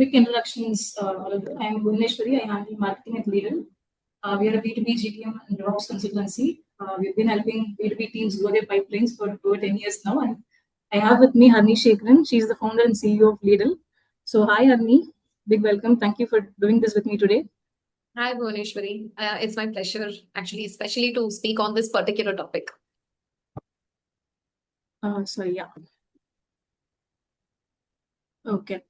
Quick introductions. I am Bhuvneshwari. I handle marketing at Leadle. We are a B2B GTM and RevOps consultancy. We've been helping B2B teams grow their pipelines for over 10 years now. And I have with me Harinie. She's the founder and CEO of Leadle. So, hi, Harinie. Big welcome. Thank you for doing this with me today. Hi, Bhuvneshwari. It's my pleasure, actually, especially to speak on this particular topic. Yeah. Okay.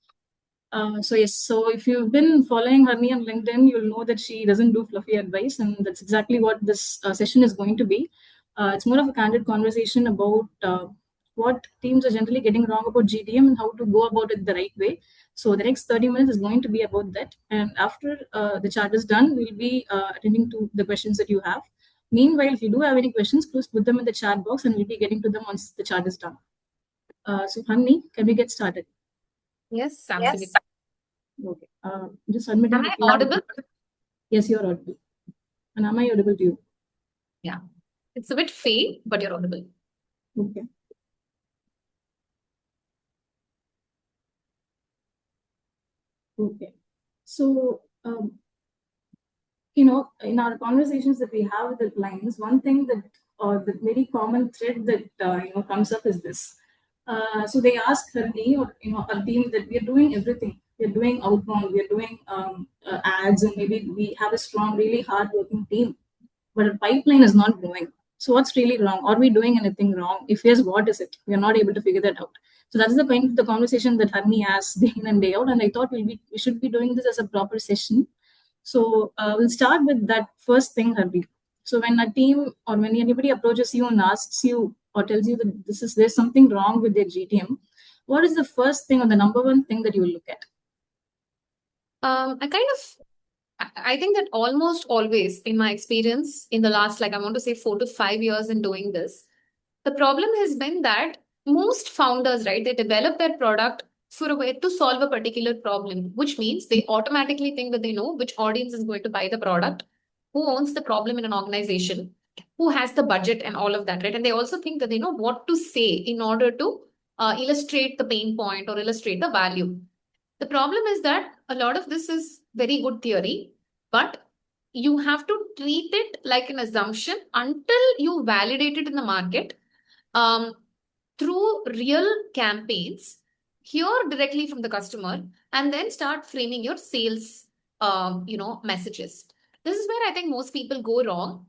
So if you've been following Harinie on LinkedIn, you'll know that she doesn't do fluffy advice, and that's exactly what this session is going to be. It's more of a candid conversation about what teams are generally getting wrong about GTM and how to go about it the right way. So the next 30 minutes is going to be about that. And after the chat is done, we'll be attending to the questions that you have. Meanwhile, if you do have any questions, please put them in the chat box and we'll be getting to them once the chat is done. So Harinie, can we get started? Yes, absolutely. Yes. Okay. Just admitting. Am I audible? Yes, you're audible. And am I audible to you? Yeah. It's a bit faint, but you're audible. Okay. Okay. So, in our conversations that we have with the clients, one thing that, or the very common thread that, comes up is this. So they ask me or, our team that we are doing everything. We are doing outbound, we are doing ads, and maybe we have a strong, really hard-working team, but our pipeline is not growing. So what's really wrong? Are we doing anything wrong? If yes, what is it? We are not able to figure that out. So that's the kind of the conversation that Harinie has day in and day out. And I thought we should be doing this as a proper session. So we'll start with that first thing, Harinie. So when a team or when anybody approaches you and asks you or tells you that there's something wrong with their GTM, what is the first thing or the number one thing that you will look at? I think that almost always in my experience in the last, I want to say 4 to 5 years in doing this, the problem has been that most founders, right, they develop their product for a way to solve a particular problem, which means they automatically think that they know which audience is going to buy the product, who owns the problem in an organization, who has the budget and all of that, right? And they also think that they know what to say in order to illustrate the pain point or illustrate the value. The problem is that a lot of this is very good theory, but you have to treat it like an assumption until you validate it in the market through real campaigns, hear directly from the customer, and then start framing your sales, messages. This is where I think most people go wrong.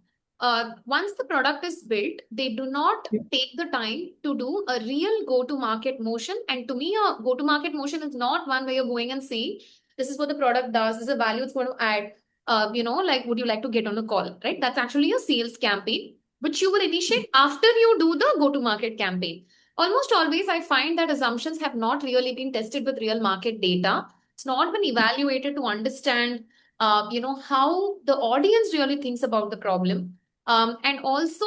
Once the product is built, they do not take the time to do a real go-to-market motion. And to me, a go-to-market motion is not one where you're going and saying, this is what the product does, this is the value it's going to add. Would you like to get on a call, right? That's actually a sales campaign, which you will initiate after you do the go-to-market campaign. Almost always, I find that assumptions have not really been tested with real market data. It's not been evaluated to understand, how the audience really thinks about the problem. And also,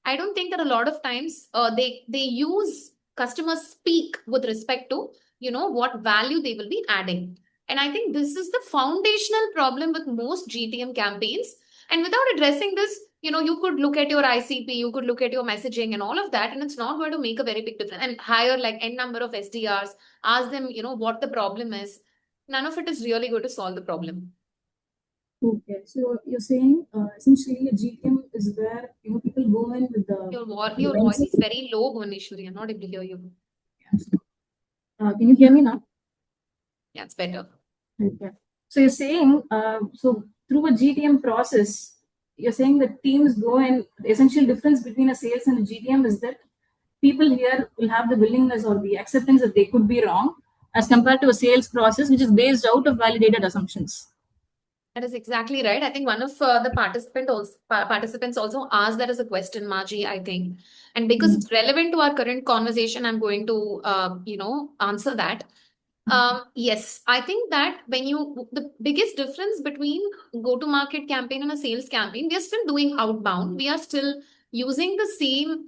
I don't think that a lot of times they use customers speak with respect to, what value they will be adding. And I think this is the foundational problem with most GTM campaigns. And without addressing this, you could look at your ICP, you could look at your messaging and all of that, and it's not going to make a very big difference. And hire like N number of SDRs, ask them, what the problem is. None of it is really going to solve the problem. Okay, so you're saying essentially a GTM is where people go in with the. Your voice is very low, Bhuvneshwari. I'm not able to hear you. Can you hear me now? Yeah, it's better. Okay. So you're saying so through a GTM process, you're saying that teams go and the essential difference between a sales and a GTM is that people here will have the willingness or the acceptance that they could be wrong as compared to a sales process which is based out of validated assumptions. That is exactly right. I think one of the participants also asked that as a question, Margie, I think. And because it's relevant to our current conversation, I'm going to, answer that. Yes, I think that the biggest difference between go-to-market campaign and a sales campaign, we are still doing outbound. We are still using the same,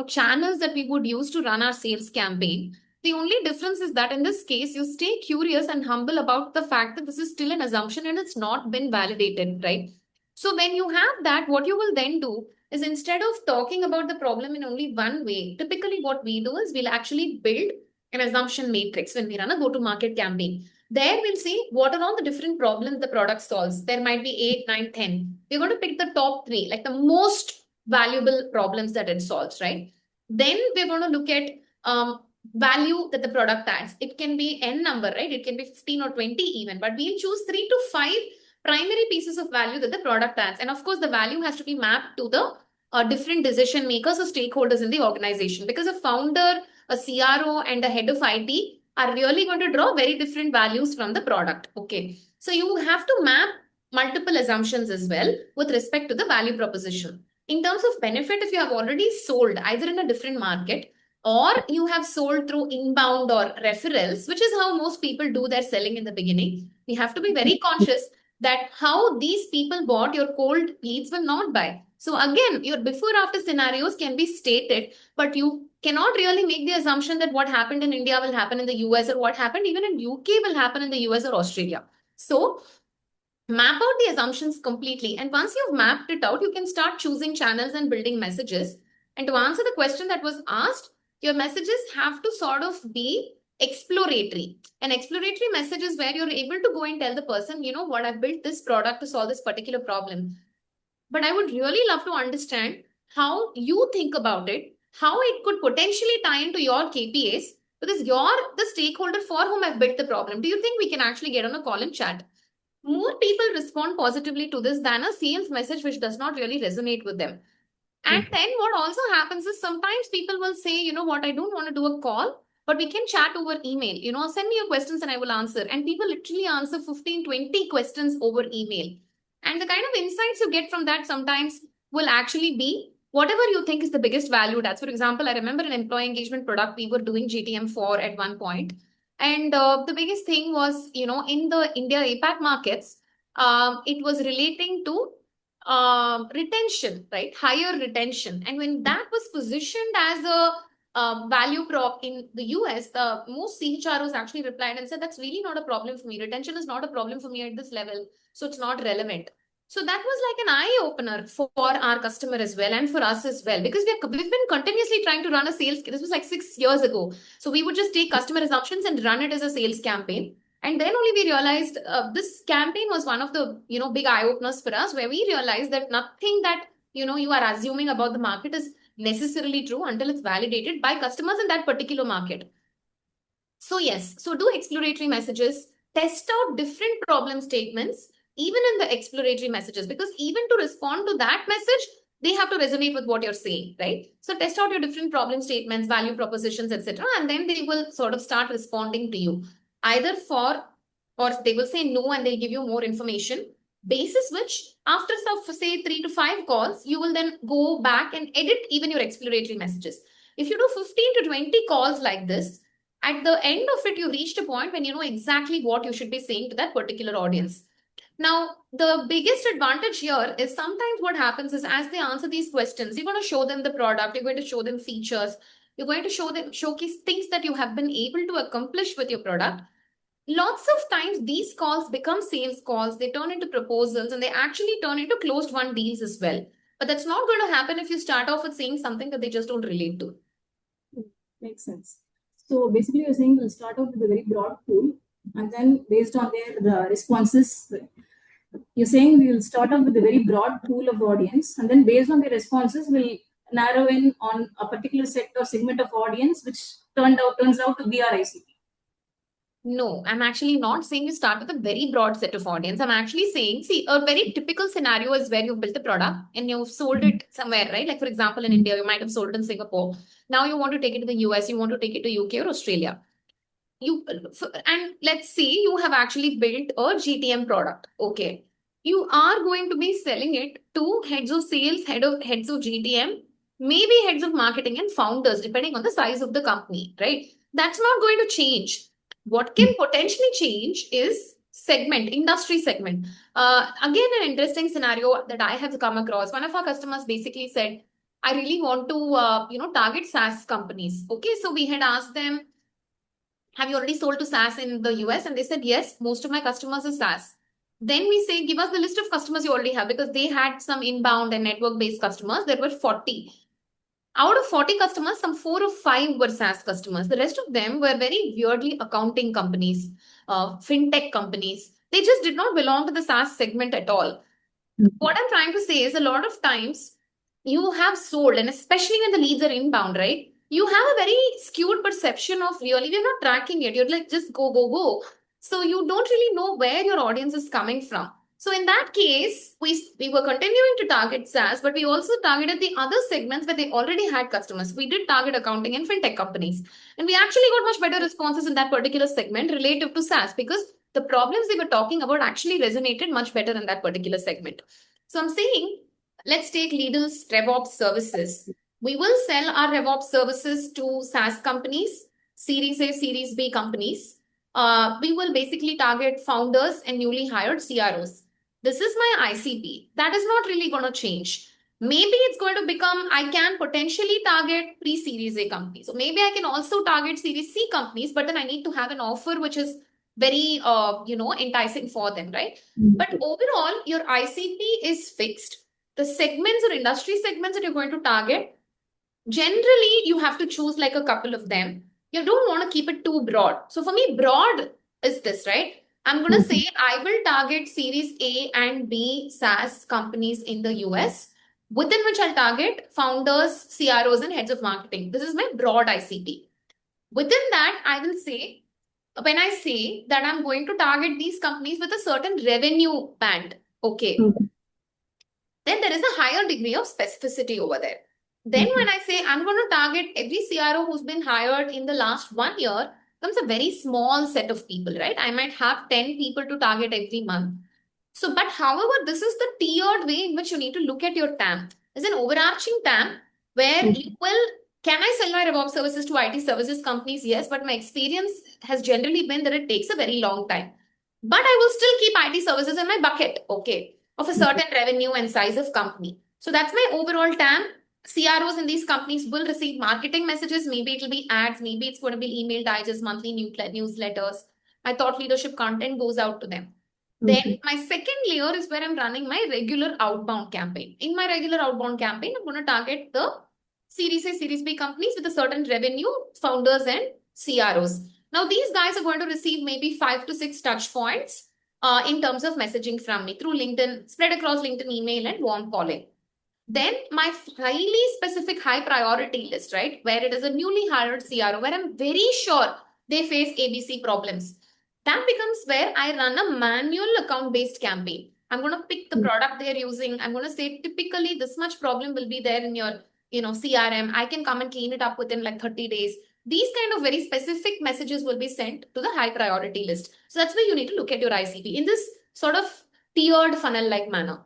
channels that we would use to run our sales campaign. The only difference is that in this case, you stay curious and humble about the fact that this is still an assumption and it's not been validated, right? So when you have that, what you will then do is instead of talking about the problem in only one way, typically what we do is we'll actually build an assumption matrix when we run a go-to-market campaign. There we'll see what are all the different problems the product solves. There might be 8, 9, 10. We're going to pick the top three, like the most valuable problems that it solves, right? Then we're going to look at value that the product adds. It can be n number, right? It can be 15 or 20 even, but we'll choose 3 to 5 primary pieces of value that the product adds. And of course, the value has to be mapped to the different decision makers or stakeholders in the organization, because a founder, a CRO, and a head of IT are really going to draw very different values from the product. Okay. So you have to map multiple assumptions as well with respect to the value proposition. In terms of benefit, if you have already sold either in a different market or you have sold through inbound or referrals, which is how most people do their selling in the beginning, we have to be very conscious that how these people bought your cold leads will not buy. So again, your before after scenarios can be stated, but you cannot really make the assumption that what happened in India will happen in the US, or what happened even in UK will happen in the US or Australia. So map out the assumptions completely. And once you've mapped it out, you can start choosing channels and building messages. And to answer the question that was asked, your messages have to sort of be exploratory. An exploratory message is where you're able to go and tell the person, you know what, I've built this product to solve this particular problem. But I would really love to understand how you think about it, how it could potentially tie into your KPIs, because you're the stakeholder for whom I've built the problem. Do you think we can actually get on a call and chat? More people respond positively to this than a sales message which does not really resonate with them. And then what also happens is sometimes people will say, you know what, I don't want to do a call, but we can chat over email. You know, send me your questions and I will answer. And people literally answer 15, 20 questions over email. And the kind of insights you get from that sometimes will actually be whatever you think is the biggest value. That's, for example, I remember an employee engagement product we were doing GTM for at one point. And the biggest thing was, you know, in the India APAC markets, it was relating to retention, right? Higher retention. And when that was positioned as a value prop in the US, the most CHROs actually replied and said, that's really not a problem for me. Retention is not a problem for me at this level. So it's not relevant. So that was like an eye opener for our customer as well and for us as well, because we've been continuously trying to run a sales. This was like 6 years ago. So we would just take customer assumptions and run it as a sales campaign. And then only we realized this campaign was one of the big eye openers for us, where we realized that nothing that you are assuming about the market is necessarily true until it's validated by customers in that particular market. So yes, so do exploratory messages, test out different problem statements, even in the exploratory messages, because even to respond to that message, they have to resonate with what you're saying, right? So test out your different problem statements, value propositions, etc., and then they will sort of start responding to you, either for, or they will say no and they'll give you more information, basis which after say 3 to 5 calls, you will then go back and edit even your exploratory messages. If you do 15 to 20 calls like this, at the end of it, you reached a point when you know exactly what you should be saying to that particular audience. Now, the biggest advantage here is sometimes what happens is as they answer these questions, you're going to show them the product, you're going to show them features, you're going to showcase things that you have been able to accomplish with your product. Lots of times these calls become sales calls, they turn into proposals, and they actually turn into closed won deals as well. But that's not going to happen if you start off with saying something that they just don't relate to. Makes sense. So basically, you're saying we'll start off with a very broad pool, and then based on their responses, you're saying we'll start off with a very broad pool of audience, and then based on their responses, we'll narrow in on a particular set or segment of audience, which turns out to be our ICP. No, I'm actually not saying you start with a very broad set of audience. I'm actually saying, see, a very typical scenario is where you've built a product and you've sold it somewhere, right? Like, for example, in India, you might have sold it in Singapore. Now you want to take it to the US, you want to take it to UK or Australia. And let's say you have actually built a GTM product. Okay. You are going to be selling it to heads of sales, heads of GTM, maybe heads of marketing and founders, depending on the size of the company, right? That's not going to change. What can potentially change is segment, industry segment. Again, an interesting scenario that I have come across. One of our customers basically said, I really want to, target SaaS companies. Okay, so we had asked them, have you already sold to SaaS in the US? And they said, yes, most of my customers are SaaS. Then we say, give us the list of customers you already have, because they had some inbound and network-based customers. There were 40. Out of 40 customers, some 4 or 5 were SaaS customers. The rest of them were very weirdly accounting companies. fintech companies. They just did not belong to the SaaS segment at all. What I'm trying to say is a lot of times you have sold, and especially when the leads are inbound, right? You have a very skewed perception of really, we're not tracking it. You're like, just go, go, go. So you don't really know where your audience is coming from. So in that case, we were continuing to target SaaS, but we also targeted the other segments where they already had customers. We did target accounting and fintech companies. And we actually got much better responses in that particular segment relative to SaaS because the problems they were talking about actually resonated much better in that particular segment. So I'm saying, let's take Leadle's RevOps services. We will sell our RevOps services to SaaS companies, Series A, Series B companies. We will basically target founders and newly hired CROs. This is my ICP. That is not really going to change. Maybe it's going to become, I can potentially target pre-Series A companies. So maybe I can also target Series C companies, but then I need to have an offer which is very, enticing for them, right? But overall, your ICP is fixed. The segments or industry segments that you're going to target, generally, you have to choose like a couple of them. You don't want to keep it too broad. So for me, broad is this, right? I'm going to say I will target Series A and B SaaS companies in the US, within which I'll target founders, CROs, and heads of marketing. This is my broad ICP. Within that, I will say, when I say that I'm going to target these companies with a certain revenue band, okay, then there is a higher degree of specificity over there. Then when I say I'm going to target every CRO who's been hired in the last 1 year, comes a very small set of people, right? I might have 10 people to target every month. So, but however, this is the tiered way in which you need to look at your TAM. There's an overarching TAM where you will, can I sell my RevOps services to IT services companies? Yes, but my experience has generally been that it takes a very long time. But I will still keep IT services in my bucket, okay, of a certain revenue and size of company. So that's my overall TAM. CROs in these companies will receive marketing messages. Maybe it'll be ads. Maybe it's going to be email digest, monthly newsletters. My thought leadership content goes out to them. Then my second layer is where I'm running my regular outbound campaign. In my regular outbound campaign, I'm going to target the Series A, Series B companies with a certain revenue, founders and CROs. Now, these guys are going to receive maybe 5 to 6 touch points in terms of messaging from me through LinkedIn, spread across LinkedIn, email, and warm calling. Then my highly specific high priority list, right, where it is a newly hired CRO, where I'm very sure they face ABC problems. That becomes where I run a manual account-based campaign. I'm going to pick the product they're using. I'm going to say typically this much problem will be there in your CRM. I can come and clean it up within like 30 days. These kind of very specific messages will be sent to the high priority list. So that's where you need to look at your ICP in this sort of tiered funnel-like manner.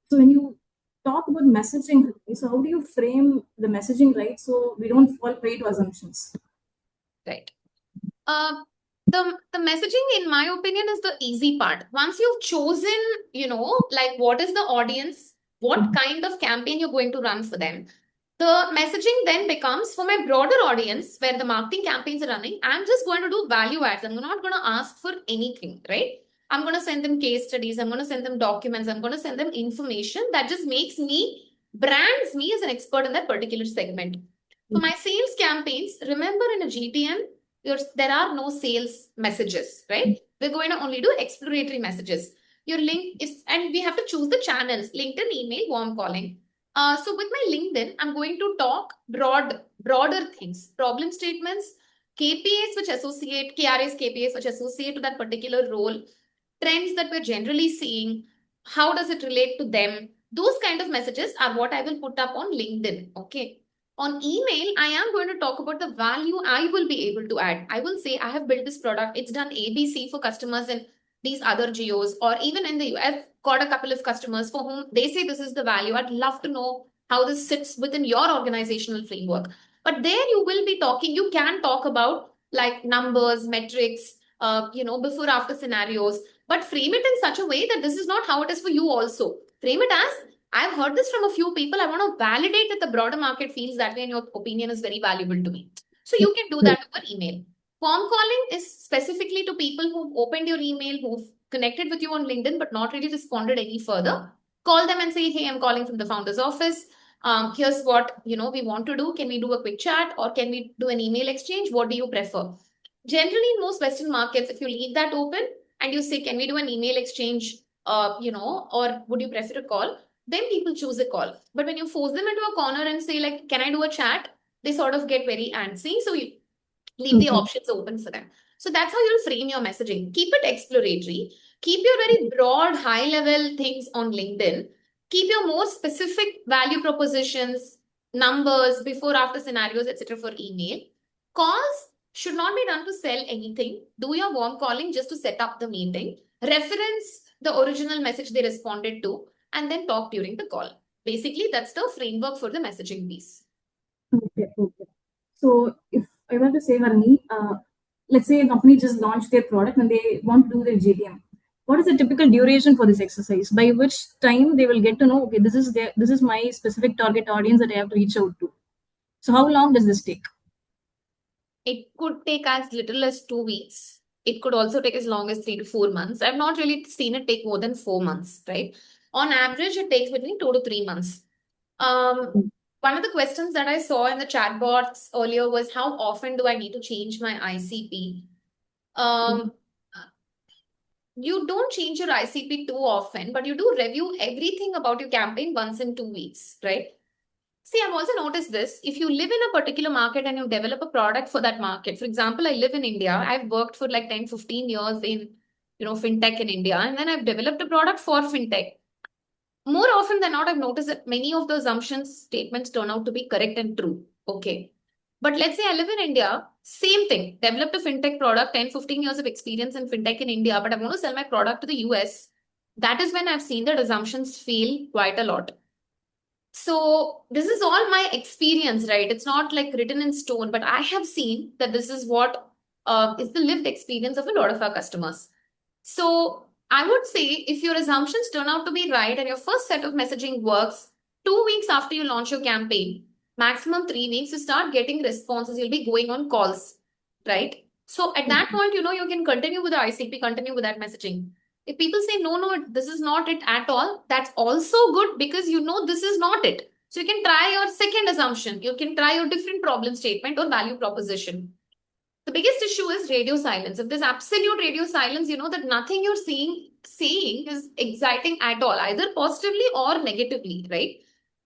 So when you talk about messaging, so how do you frame the messaging right so we don't fall prey to assumptions? Right. The messaging, in my opinion, is the easy part. Once you've chosen, like what is the audience, what kind of campaign you're going to run for them, the messaging then becomes for my broader audience where the marketing campaigns are running. I'm just going to do value adds. I'm not going to ask for anything, right? I'm going to send them case studies. I'm going to send them documents. I'm going to send them information that just makes me, brands me as an expert in that particular segment. For my sales campaigns, remember in a GTM, there are no sales messages, right? We're going to only do exploratory messages. Your link is, and we have to choose the channels, LinkedIn, email, warm calling. So with my LinkedIn, I'm going to talk broader things, problem statements, KPIs which associate, KRAs, KPIs which associate to that particular role, trends that we're generally seeing, how does it relate to them? Those kind of messages are what I will put up on LinkedIn, okay? On email, I am going to talk about the value I will be able to add. I will say, I have built this product. It's done ABC for customers in these other geos, or even in the US. I've got a couple of customers for whom they say this is the value. I'd love to know how this sits within your organizational framework. But there you will be talking, you can talk about like numbers, metrics, before after scenarios, but frame it in such a way that this is not how it is for you also. Frame it as, I've heard this from a few people. I want to validate that the broader market feels that way and your opinion is very valuable to me. So you can do that over email. Warm calling is specifically to people who've opened your email, who've connected with you on LinkedIn, but not really responded any further. Call them and say, hey, I'm calling from the founder's office. Here's what we want to do. Can we do a quick chat or can we do an email exchange? What do you prefer? Generally, in most Western markets, if you leave that open and you say, can we do an email exchange, or would you prefer a call? Then people choose a call. But when you force them into a corner and say, like, can I do a chat? They sort of get very antsy. So you leave the Okay. options open for them. So that's how you'll frame your messaging. Keep it exploratory. Keep your very broad, high level things on LinkedIn. Keep your more specific value propositions, numbers, before, after scenarios, etc. for email. Calls should not be done to sell anything. Do your warm calling just to set up the meeting. Reference the original message they responded to, and then talk during the call. Basically, that's the framework for the messaging piece. Okay. Okay. So if I were to say, Harni, let's say a company just launched their product and they want to do their GTM. What is the typical duration for this exercise? By which time they will get to know, okay, this is my specific target audience that I have to reach out to. So how long does this take? It could take as little as 2 weeks. It could also take as long as 3 to 4 months. I've not really seen it take more than 4 months, right? On average, it takes between 2 to 3 months. Um, One of the questions that I saw in the chatbots earlier was, how often do I need to change my ICP? Um, you don't change your ICP too often, but you do review everything about your campaign once in 2 weeks, right? See, I've also noticed this. If you live in a particular market and you develop a product for that market, for example, I live in India. I've worked for like 10, 15 years in, fintech in India, and then I've developed a product for fintech. More often than not, I've noticed that many of the assumptions statements turn out to be correct and true. Okay. But let's say I live in India, same thing, developed a fintech product, 10, 15 years of experience in fintech in India, but I want to sell my product to the US. That is when I've seen that assumptions fail quite a lot. So this is all my experience, right? It's not like written in stone, but I have seen that this is what is the lived experience of a lot of our customers. So I would say, if your assumptions turn out to be right and your first set of messaging works, 2 weeks after you launch your campaign, maximum 3 weeks, you start getting responses. You'll be going on calls, right? So at that point, you can continue with the ICP, continue with that messaging. If people say, no, no, this is not it at all, that's also good, because this is not it. So you can try your second assumption. You can try your different problem statement or value proposition. The biggest issue is radio silence. If there's absolute radio silence, you know that nothing you're saying is exciting at all, either positively or negatively, right?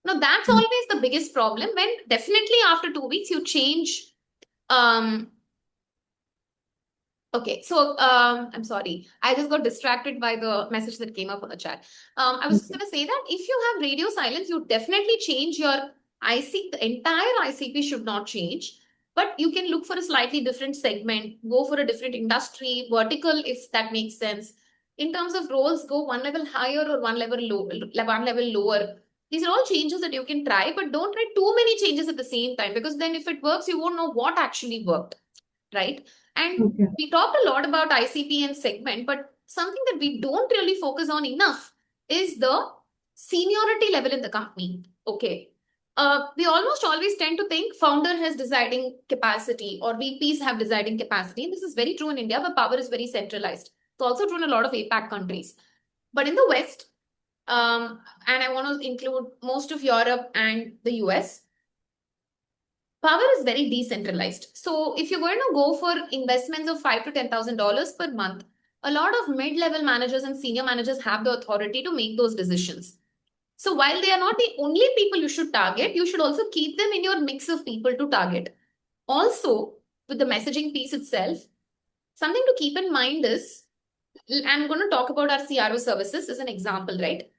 Now that's always the biggest problem, when definitely after 2 weeks you change. Um Okay, so I'm sorry. I just got distracted by the message that came up on the chat. I was just Okay. going to say that if you have radio silence, you definitely change your IC. The entire ICP should not change, but you can look for a slightly different segment, go for a different industry, vertical, if that makes sense. In terms of roles, go one level higher or one level lower. These are all changes that you can try, but don't try too many changes at the same time, because then if it works, you won't know what actually worked, right? And Okay. we talked a lot about ICP and segment, but something that we don't really focus on enough is the seniority level in the company. Okay. We almost always tend to think founder has deciding capacity or VPs have deciding capacity. And this is very true in India, where power is very centralized. It's also true in a lot of APAC countries. But in the West, and I want to include most of Europe and the US, power is very decentralized. So if you're going to go for investments of $5,000 to $10,000 per month, a lot of mid-level managers and senior managers have the authority to make those decisions. So while they are not the only people you should target, you should also keep them in your mix of people to target. Also, with the messaging piece itself, something to keep in mind is, I'm going to talk about our CRO services as an example, right?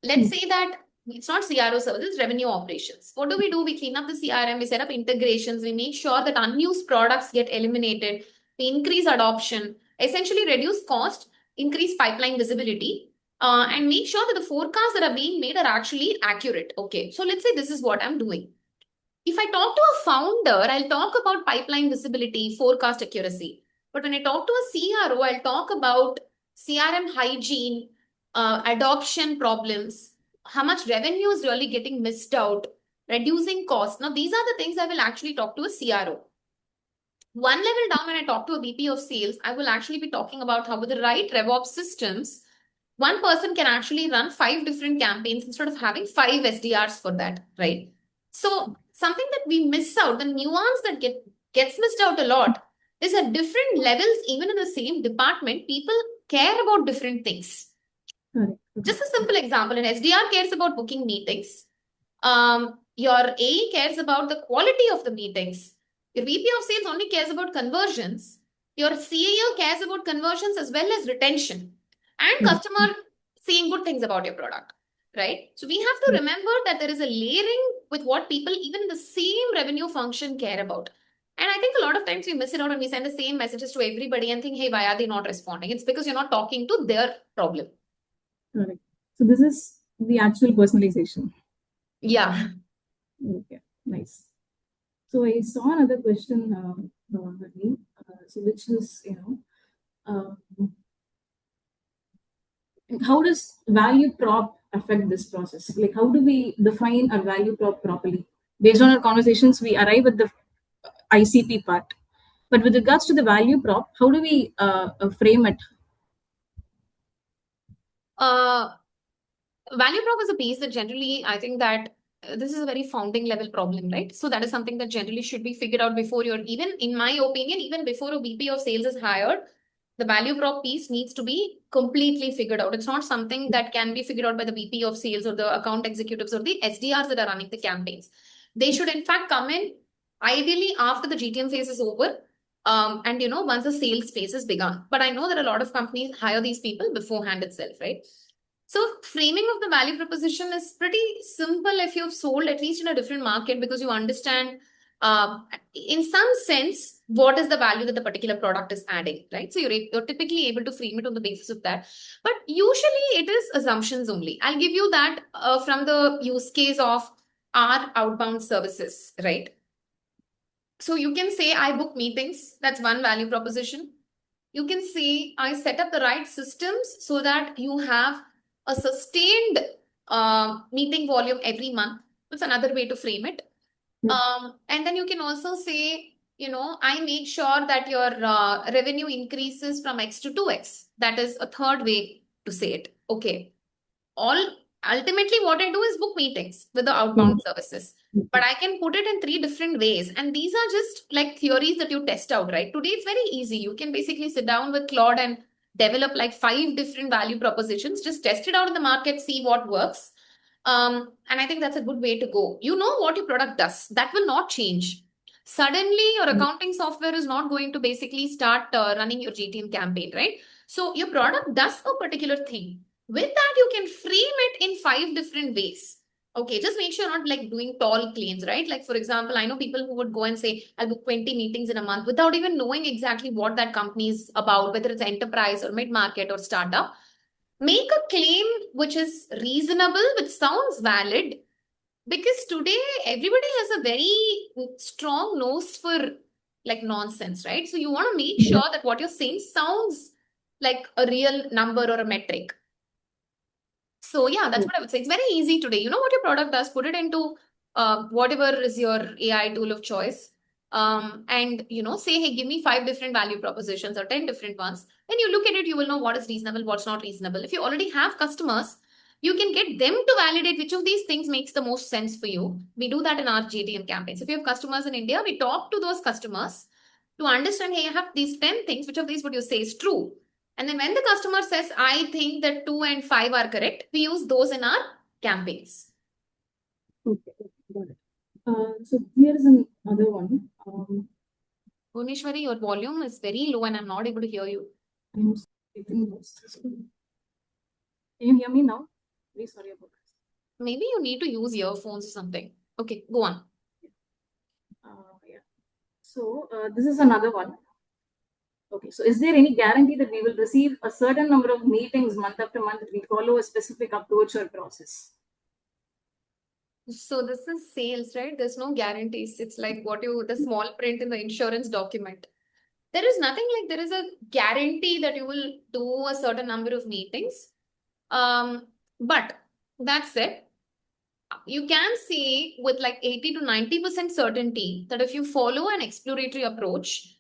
Let's say that it's not CRO services, it's revenue operations. What do? We clean up the CRM, we set up integrations, we make sure that unused products get eliminated, we increase adoption, essentially reduce cost, increase pipeline visibility, and make sure that the forecasts that are being made are actually accurate. Okay, so let's say this is what I'm doing. If I talk to a founder, I'll talk about pipeline visibility, forecast accuracy. But when I talk to a CRO, I'll talk about CRM hygiene, adoption problems, how much revenue is really getting missed out, reducing costs. Now, these are the things I will actually talk to a CRO. One level down, when I talk to a VP of sales, I will actually be talking about how, with the right RevOps systems, one person can actually run 5 different campaigns instead of having 5 SDRs for that, right? So something that we miss out, the nuance that gets missed out a lot, is at different levels, even in the same department, people care about different things. Correct. Just a simple example, an SDR cares about booking meetings. Your AE cares about the quality of the meetings. Your VP of sales only cares about conversions. Your CAO cares about conversions as well as retention and Correct. customer seeing good things about your product, right? So we have to remember that there is a layering with what people, even in the same revenue function, care about. And I think a lot of times we miss it out and we send the same messages to everybody and think, hey, why are they not responding? It's because you're not talking to their problem. Correct. So this is the actual personalization. Yeah. Okay, nice. So I saw another question, Harinie, so which is, how does value prop affect this process? Like, how do we define our value prop properly? Based on our conversations, we arrive at the ICP part. But with regards to the value prop, how do we frame it? Uh, Value prop is a piece that generally, I think that this is a very founding level problem, right? So that is something that generally should be figured out before you're even, in my opinion, even before a VP of sales is hired, the value prop piece needs to be completely figured out. It's not something that can be figured out by the VP of sales or the account executives or the SDRs that are running the campaigns. They should in fact come in ideally after the GTM phase is over. And once the sales phase is begun. But I know that a lot of companies hire these people beforehand itself, right? So framing of the value proposition is pretty simple if you've sold at least in a different market because you understand in some sense what is the value that the particular product is adding, right? So you're typically able to frame it on the basis of that. But usually it is assumptions only. I'll give you that from the use case of our outbound services, right? So you can say I book meetings. That's one value proposition. You can say I set up the right systems so that you have a sustained meeting volume every month. That's another way to frame it. And then you can also say, I make sure that your revenue increases from X to 2X. That is a third way to say it. Okay. All ultimately what I do is book meetings with the outbound services. But I can put it in three different ways. And these are just like theories that you test out, right? Today it's very easy. You can basically sit down with Claude and develop like 5 different value propositions, just test it out in the market, see what works. And I think that's a good way to go. You know what your product does. That will not change. Suddenly, your accounting software is not going to basically start running your GTM campaign, right? So your product does a particular thing. With that, you can frame it in 5 different ways. Okay, just make sure you're not like doing tall claims, right? Like, for example, I know people who would go and say, I'll book 20 meetings in a month without even knowing exactly what that company is about, whether it's enterprise or mid market or startup. Make a claim which is reasonable, which sounds valid, because today everybody has a very strong nose for like nonsense, right? So you want to make sure that what you're saying sounds like a real number or a metric. So yeah, that's what I would say. It's very easy today. You know what your product does, put it into whatever is your AI tool of choice. And say, hey, give me 5 different value propositions or 10 different ones. When you look at it, you will know what is reasonable, what's not reasonable. If you already have customers, you can get them to validate which of these things makes the most sense for you. We do that in our GTM campaigns. If you have customers in India, we talk to those customers to understand, hey, I have these 10 things. Which of these would you say is true? And then when the customer says, I think that 2 and 5 are correct, we use those in our campaigns. Okay, got it. So here is another one. Bhuneshwari, your volume is very low and I'm not able to hear you. I'm speaking this. Can you hear me now? Very sorry about this. Maybe you need to use earphones or something. Okay, go on. Yeah. So this is another one. Okay, so is there any guarantee that we will receive a certain number of meetings month after month if we follow a specific approach or process? So this is sales, right? There's no guarantees. It's like the small print in the insurance document. There is nothing like there is a guarantee that you will do a certain number of meetings. But that said, you can say with like 80 to 90% certainty that if you follow an exploratory approach,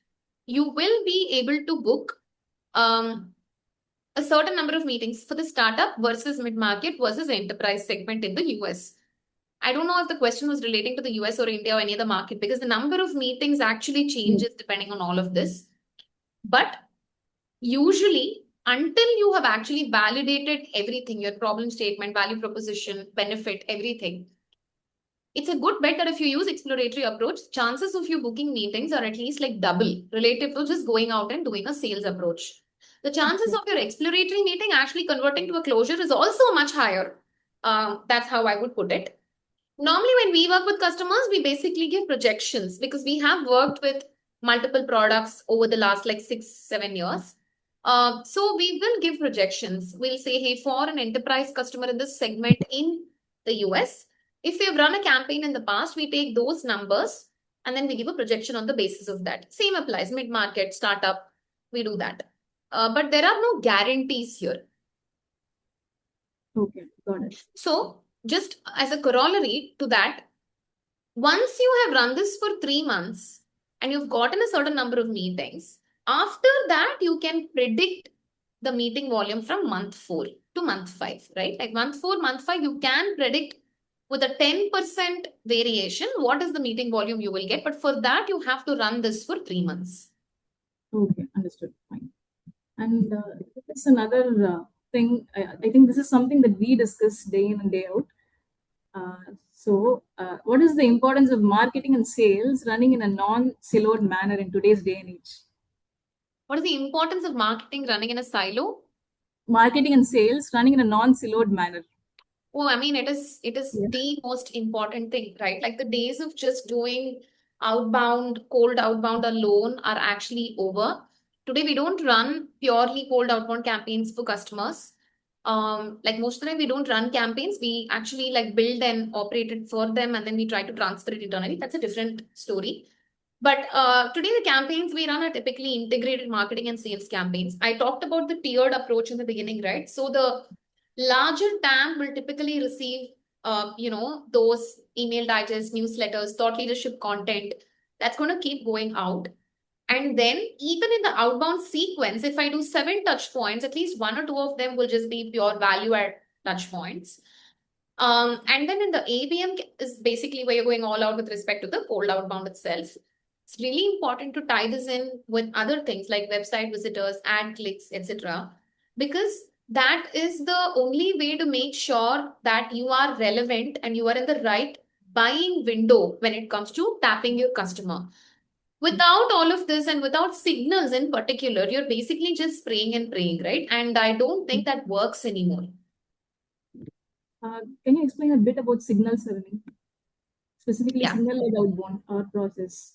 you will be able to book a certain number of meetings for the startup versus mid-market versus enterprise segment in the US. I don't know if the question was relating to the US or India or any other market because the number of meetings actually changes depending on all of this. But usually, until you have actually validated everything, your problem statement, value proposition, benefit, everything, it's a good bet that if you use exploratory approach, chances of you booking meetings are at least like double relative to just going out and doing a sales approach. The chances Okay. of your exploratory meeting actually converting to a closure is also much higher. That's how I would put it. Normally, when we work with customers, we basically give projections because we have worked with multiple products over the last like 6, 7 years. So we will give projections. We'll say, hey, for an enterprise customer in this segment in the US, if we've run a campaign in the past, we take those numbers and then we give a projection on the basis of that. Same applies mid market, startup, we do that. But there are no guarantees here. Okay, got it. So, just as a corollary to that, once you have run this for 3 months and you've gotten a certain number of meetings, after that, you can predict the meeting volume from month 4 to month 5, right? Like month 4, month 5, you can predict with a 10% variation what is the meeting volume you will get. But for that, you have to run this for 3 months. Okay, understood. Fine. And it's another thing. I think this is something that we discuss day in and day out. What is the importance of marketing and sales running in a non-siloed manner in today's day and age? What is the importance of marketing running in a silo? Marketing and sales running in a non-siloed manner. Oh, I mean, it is Yeah. the most important thing, right? Like the days of just doing outbound, cold outbound alone are actually over. Today, we don't run purely cold outbound campaigns for customers. Like most of the time, we don't run campaigns. We actually like build and operate it for them, and then we try to transfer it internally. That's a different story. But today, the campaigns we run are typically integrated marketing and sales campaigns. I talked about the tiered approach in the beginning, right? So the larger TAM will typically receive, those email digests, newsletters, thought leadership content that's going to keep going out. And then, even in the outbound sequence, if I do 7 touch points, at least 1 or 2 of them will just be pure value add touch points. And then in the ABM is basically where you're going all out with respect to the cold outbound itself. It's really important to tie this in with other things like website visitors, ad clicks, etc. Because that is the only way to make sure that you are relevant and you are in the right buying window when it comes to tapping your customer. Without all of this and without signals in particular, you're basically just spraying and praying, right? And I don't think that works anymore. Can you explain a bit about signal serving, specifically Yeah. signal-led outbound or process?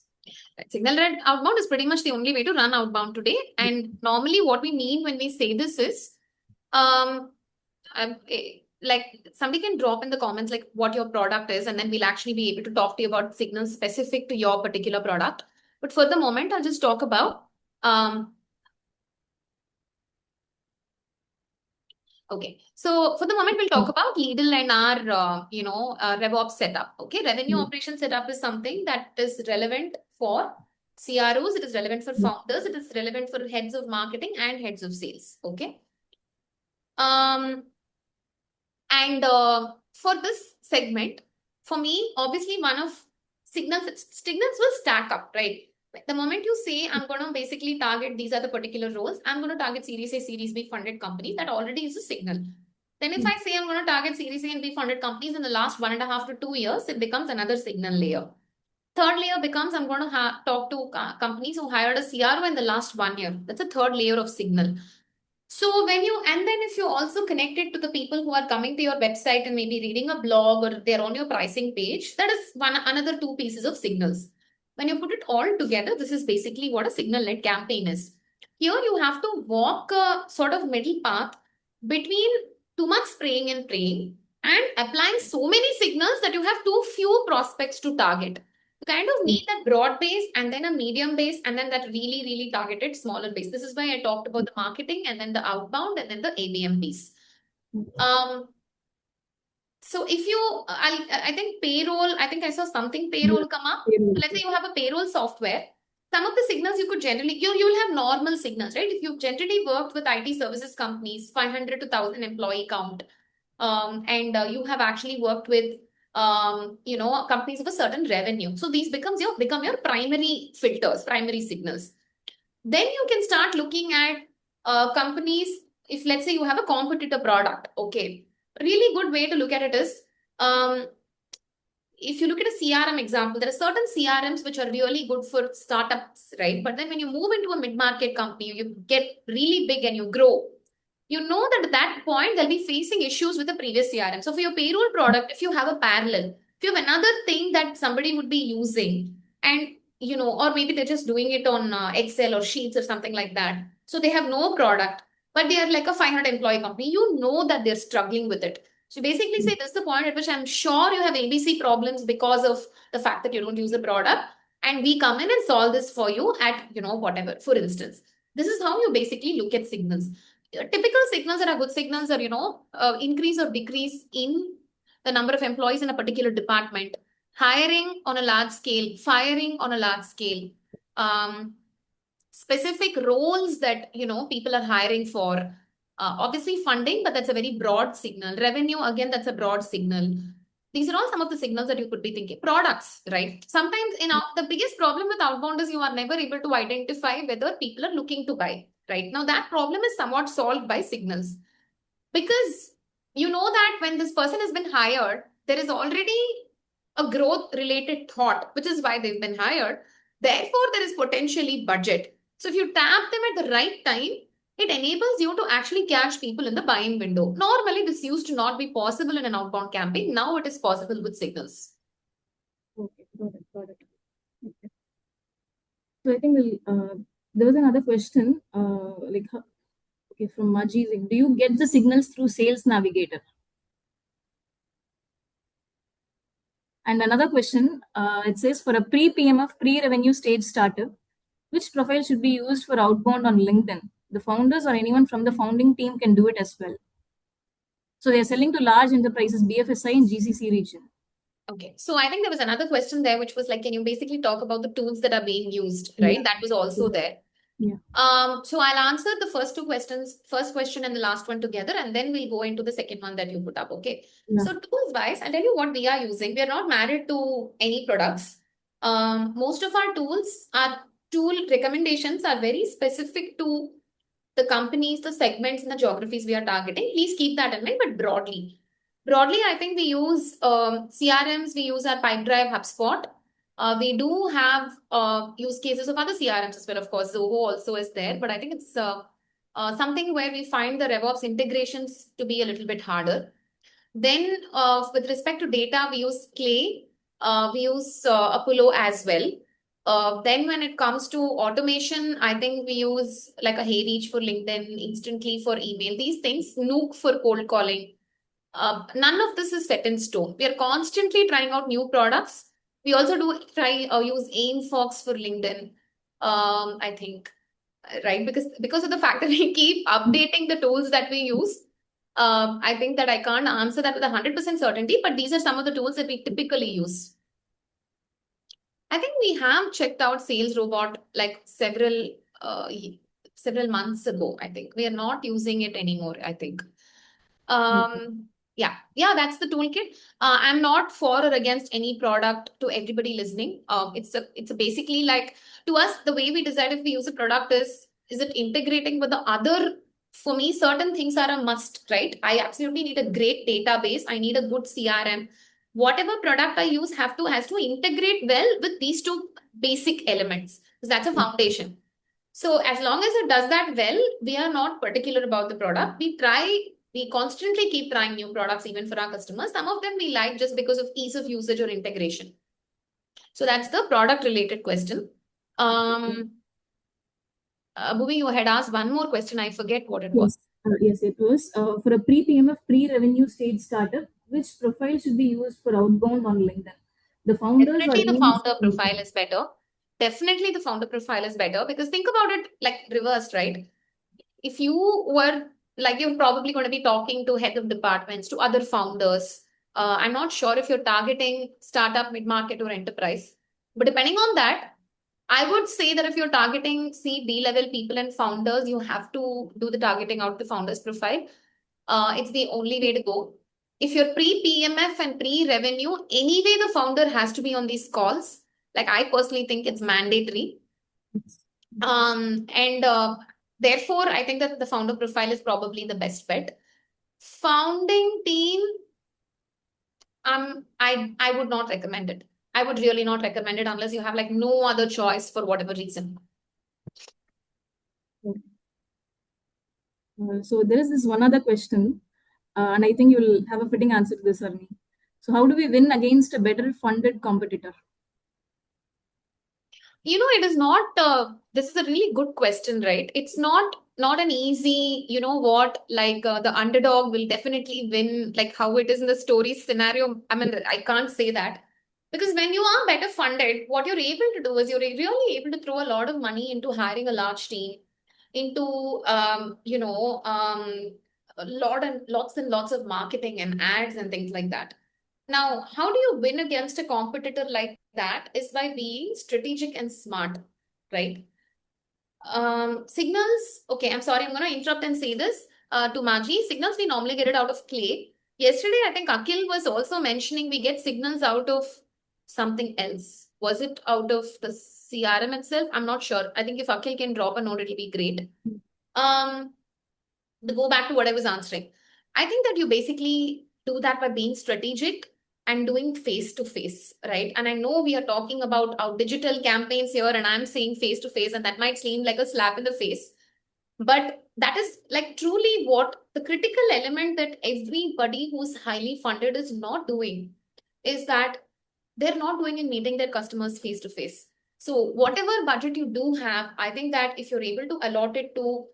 Right. Signal led outbound is pretty much the only way to run outbound today. And normally, what we mean when we say this is, um, like somebody can drop in the comments like what your product is, and then we'll actually be able to talk to you about signals specific to your particular product. But for the moment, I'll just talk about okay. So for the moment, we'll talk about Leadle and our, RevOps setup. Okay. Revenue Yeah. operation setup is something that is relevant for CROs. It is relevant for Yeah. founders. It is relevant for heads of marketing and heads of sales. Okay. Um, and for this segment, for me, obviously, one of signals will stack up, right? The moment you say, I'm going to basically target these are the particular roles, I'm going to target Series A, Series B funded companies, that already is a signal. Then, if Mm. I say I'm going to target Series A and B funded companies in the last 1.5 to 2 years, it becomes another signal layer. Third layer becomes I'm going to talk to companies who hired a CRO in the last 1 year. That's a third layer of signal. So and then if you also connect it to the people who are coming to your website and maybe reading a blog or they're on your pricing page, that is another 2 pieces of signals. When you put it all together, this is basically what a signal-led campaign is. Here you have to walk a sort of middle path between too much spraying and praying and applying so many signals that you have too few prospects to target. You kind of need that broad base and then a medium base and then that really, really targeted smaller base. This is why I talked about the marketing and then the outbound and then the ABM piece. Um, so if you, I think payroll, I think I saw something Yeah. payroll come up. Payroll. Let's say you have a payroll software. Some of the signals you could generally, you will have normal signals, right? If you've generally worked with IT services companies, 500 to 1,000 employee count, and you have actually worked with companies of a certain revenue. So these become your primary filters, primary signals. Then you can start looking at companies. If let's say you have a competitor product, okay, really good way to look at it is, um, if you look at a CRM example, there are certain CRMs which are really good for startups, right? But then when you move into a mid-market company, you get really big and you grow. You know that at that point they'll be facing issues with the previous CRM. So for your payroll product, if you have a parallel, if you have another thing that somebody would be using, and or maybe they're just doing it on Excel or Sheets or something like that. So they have no product, but they are like a 500 employee company. You know that they're struggling with it. So basically say this is the point at which I'm sure you have ABC problems because of the fact that you don't use the product. And we come in and solve this for you at, whatever, for instance. This is how you basically look at signals. Typical signals that are good signals are, increase or decrease in the number of employees in a particular department, hiring on a large scale, firing on a large scale, specific roles that people are hiring for. Obviously funding, but that's a very broad signal. Revenue, again, that's a broad signal. These are all some of the signals that you could be thinking. Products, right? Sometimes the biggest problem with outbound is you are never able to identify whether people are looking to buy. Right now, that problem is somewhat solved by signals, because you know that when this person has been hired, there is already a growth related thought, which is why they've been hired. Therefore, there is potentially budget. So if you tap them at the right time, it enables you to actually catch people in the buying window. Normally, this used to not be possible in an outbound campaign. Now it is possible with signals. Okay, got it. Okay. So I think there was another question, okay, from Maji. Like, do you get the signals through Sales Navigator? And another question, it says for a pre-PMF, pre-revenue stage startup, which profile should be used for outbound on LinkedIn? The founders or anyone from the founding team can do it as well. So they are selling to large enterprises, BFSI and GCC region. Okay, so I think there was another question there, which was like, can you basically talk about the tools that are being used, right? Yeah. That was also there. Yeah. So I'll answer the first two questions, first question and the last one together, and then we'll go into the second one that you put up. Okay. Yeah. So tools wise, I'll tell you what we are using. We are not married to any products. Most of our tools, our tool recommendations are very specific to the companies, the segments, and the geographies we are targeting. Please keep that in mind, but broadly. Broadly, I think we use CRMs, we use our Pipedrive, HubSpot. We do have use cases of other CRMs as well, of course. Zoho also is there, but I think it's something where we find the RevOps integrations to be a little bit harder. Then, with respect to data, we use Clay, we use Apollo as well. Then, when it comes to automation, I think we use like a HeyReach for LinkedIn, Instantly for email, these things, Nook for cold calling. None of this is set in stone. We are constantly trying out new products. We also do try use AimFox for LinkedIn. I think, right, because of the fact that we keep updating the tools that we use. I think that I can't answer that with 100% certainty, but these are some of the tools that we typically use. I think we have checked out Sales Robot like several months ago. I think we are not using it anymore. I think. Yeah, that's the toolkit. I'm not for or against any product to everybody listening. It's basically like, to us, the way we decide if we use a product is it integrating with the other. For me, certain things are a must, right? I absolutely need a great database. I need a good CRM. Whatever product I use has to integrate well with these two basic elements, because that's a foundation. So as long as it does that well, we are not particular about the product. We constantly keep trying new products even for our customers. Some of them we like just because of ease of usage or integration. So that's the product related question. Moving ahead, ask one more question. I forget what it was. Yes, it was for a pre-PMF, pre-revenue stage startup. Which profile should be used for outbound on LinkedIn? The founders or Definitely the anyone? founder profile is better. Definitely the founder profile is better, because think about it like reversed, right? If you were like, you're probably going to be talking to head of departments, to other founders. I'm not sure if you're targeting startup, mid-market, or enterprise. But depending on that, I would say that if you're targeting C-D level people and founders, you have to do the targeting out the founder's profile. It's the only way to go. If you're pre-PMF and pre-revenue, anyway, the founder has to be on these calls. Like, I personally think it's mandatory. And therefore, I think that the founder profile is probably the best bet. Founding team, I would not recommend it. I would really not recommend it unless you have like no other choice for whatever reason. So there is this one other question, and I think you will have a fitting answer to this, Arni. So how do we win against a better funded competitor? It is not, this is a really good question, right? It's not an easy, like the underdog will definitely win, like how it is in the story scenario. I mean, I can't say that. Because when you are better funded, what you're able to do is you're really able to throw a lot of money into hiring a large team, into lots and lots of marketing and ads and things like that. Now, how do you win against a competitor like that is by being strategic and smart, right? Signals, okay, I'm sorry, I'm going to interrupt and say this to Maji. Signals, we normally get it out of clay. Yesterday, I think Akhil was also mentioning we get signals out of something else. Was it out of the CRM itself? I'm not sure. I think if Akhil can drop a note, it'll be great. Um, to go back to what I was answering, I think that you basically do that by being strategic and doing face to face, right? And I know we are talking about our digital campaigns here, and I'm saying face to face, and that might seem like a slap in the face. But that is like truly what the critical element that everybody who's highly funded is not doing is that they're not going and meeting their customers face to face. So, whatever budget you do have, I think that if you're able to allot it to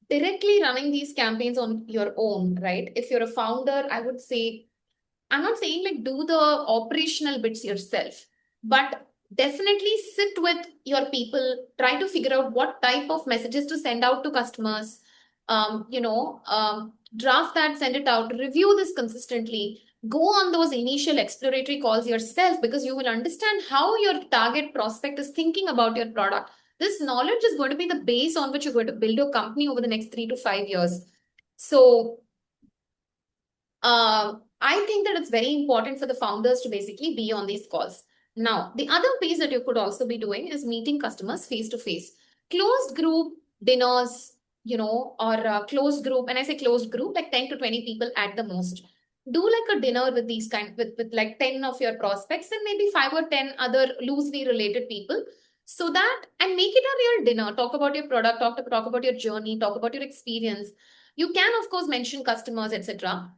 directly running these campaigns on your own, right? If you're a founder, I would say, I'm not saying like do the operational bits yourself, but definitely sit with your people, try to figure out what type of messages to send out to customers, draft that, send it out, review this consistently, go on those initial exploratory calls yourself because you will understand how your target prospect is thinking about your product. This knowledge is going to be the base on which you're going to build your company over the next 3 to 5 years. So, I think that it's very important for the founders to basically be on these calls. Now, the other piece that you could also be doing is meeting customers face to face. Closed group dinners, or closed group, and I say closed group, like 10 to 20 people at the most. Do like a dinner with these with like 10 of your prospects and maybe 5 or 10 other loosely related people. So that, and make it a real dinner. Talk about your product, talk about your journey, talk about your experience. You can, of course, mention customers, etc,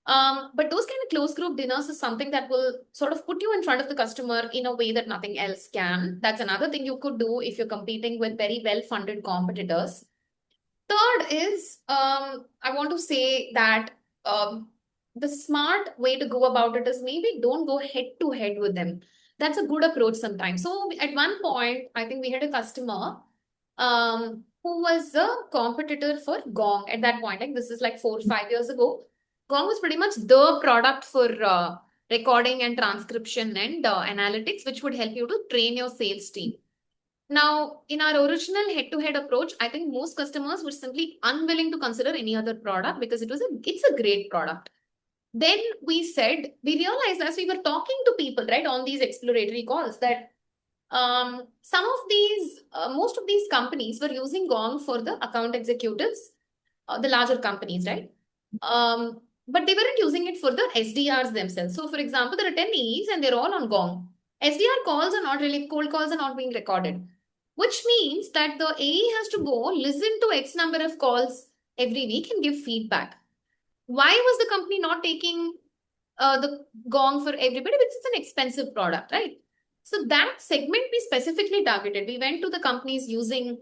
but those kind of closed group dinners is something that will sort of put you in front of the customer in a way that nothing else can. That's another thing you could do if you're competing with very well-funded competitors. Third is, I want to say that the smart way to go about it is maybe don't go head to head with them. That's a good approach sometimes. So at one point, I think we had a customer who was a competitor for Gong at that point. Like this is like 4 or 5 years ago. Gong was pretty much the product for recording and transcription and analytics, which would help you to train your sales team. Now, in our original head-to-head approach, I think most customers were simply unwilling to consider any other product because it's a great product. Then we realized as we were talking to people, right, on these exploratory calls that most of these companies were using Gong for the account executives, the larger companies, right? But they weren't using it for the SDRs themselves. So, for example, there are 10 AEs and they're all on Gong. SDR calls are not really, cold calls are not being recorded, which means that the AE has to go listen to X number of calls every week and give feedback. Why was the company not taking the Gong for everybody? Because it's an expensive product, right? So that segment we specifically targeted. We went to the companies using